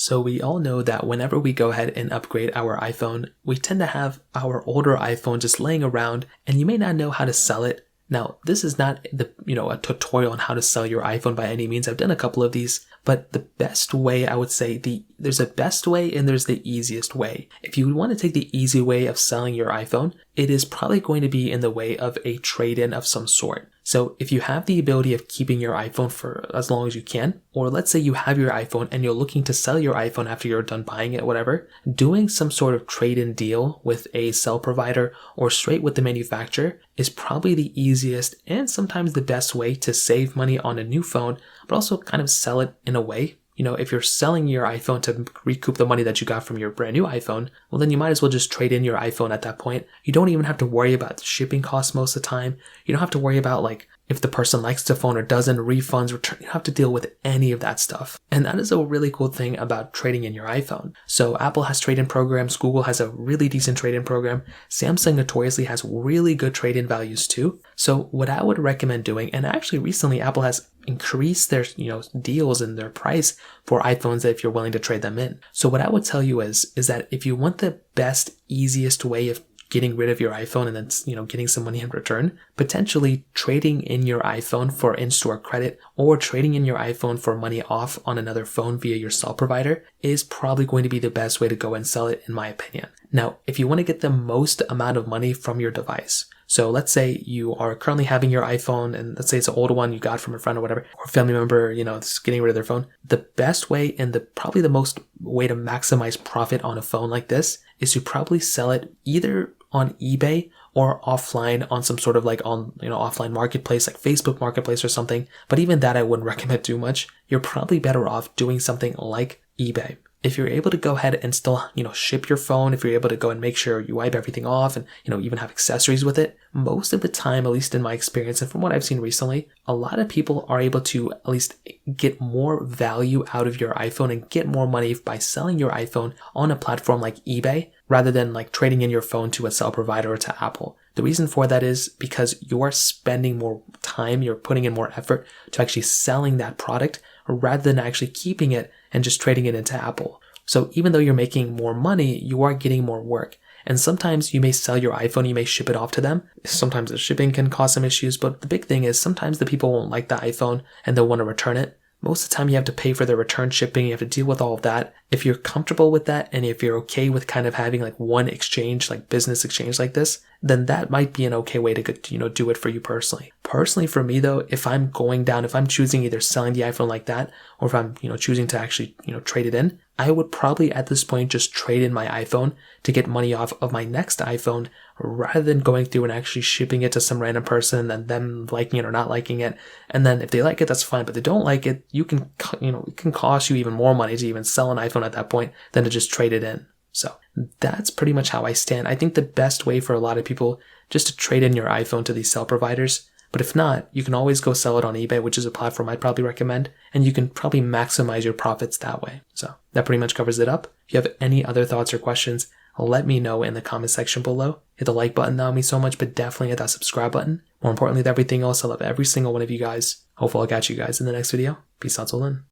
So we all know that whenever we go ahead and upgrade our iPhone, we tend to have our older iPhone just laying around and you may not know how to sell it. Now, this is not a tutorial on how to sell your iPhone by any means. I've done a couple of these, but the best way, I would say, there's a best way and there's the easiest way. If you want to take the easy way of selling your iPhone, it is probably going to be in the way of a trade-in of some sort. So if you have the ability of keeping your iPhone for as long as you can, or let's say you have your iPhone and you're looking to sell your iPhone after you're done buying it, whatever, doing some sort of trade-in deal with a cell provider or straight with the manufacturer is probably the easiest and sometimes the best way to save money on a new phone, but also kind of sell it in a way. If you're selling your iPhone to recoup the money that you got from your brand new iPhone, well, then you might as well just trade in your iPhone at that point. You don't even have to worry about the shipping costs most of the time. You don't have to worry about if the person likes the phone or doesn't, refunds, return. You don't have to deal with any of that stuff. And that is a really cool thing about trading in your iPhone. So Apple has trade-in programs. Google has a really decent trade-in program. Samsung notoriously has really good trade-in values too. So what I would recommend doing, and actually recently Apple has increased their deals and their price for iPhones if you're willing to trade them in. So what I would tell you is that if you want the best, easiest way of getting rid of your iPhone and then getting some money in return, potentially trading in your iPhone for in-store credit or trading in your iPhone for money off on another phone via your cell provider is probably going to be the best way to go and sell it, in my opinion. Now, if you want to get the most amount of money from your device, so let's say you are currently having your iPhone and let's say it's an old one you got from a friend or whatever, or a family member, is getting rid of their phone. The best way and probably the most way to maximize profit on a phone like this is to probably sell it either on eBay or offline on some sort of offline marketplace like Facebook Marketplace or something. But even that I wouldn't recommend too much. You're probably better off doing something like eBay. If you're able to go ahead and still, ship your phone, if you're able to go and make sure you wipe everything off and, even have accessories with it, most of the time, at least in my experience and from what I've seen recently, a lot of people are able to at least get more value out of your iPhone and get more money by selling your iPhone on a platform like eBay rather than trading in your phone to a cell provider or to Apple. The reason for that is because you're spending more time, you're putting in more effort to actually selling that product rather than actually keeping it and just trading it into Apple. So even though you're making more money, you are getting more work. And sometimes you may sell your iPhone, you may ship it off to them. Sometimes the shipping can cause some issues, but the big thing is sometimes the people won't like the iPhone and they'll want to return it. Most of the time you have to pay for the return shipping, you have to deal with all of that. If you're comfortable with that and if you're okay with kind of having one exchange, business exchange like this, then that might be an okay way to do it for you personally. Personally for me though, if I'm choosing either selling the iPhone like that or if I'm choosing to actually trade it in, I would probably at this point just trade in my iPhone to get money off of my next iPhone rather than going through and actually shipping it to some random person and them liking it or not liking it. And then if they like it, that's fine. But if they don't like it, it can cost you even more money to even sell an iPhone at that point than to just trade it in. So that's pretty much how I stand. I think the best way for a lot of people just to trade in your iPhone to these cell providers. But if not, you can always go sell it on eBay, which is a platform I'd probably recommend, and you can probably maximize your profits that way. So that pretty much covers it up. If you have any other thoughts or questions, let me know in the comment section below. Hit the like button, that would mean so much, but definitely hit that subscribe button. More importantly than everything else, I love every single one of you guys. Hopefully I'll catch you guys in the next video. Peace out till then.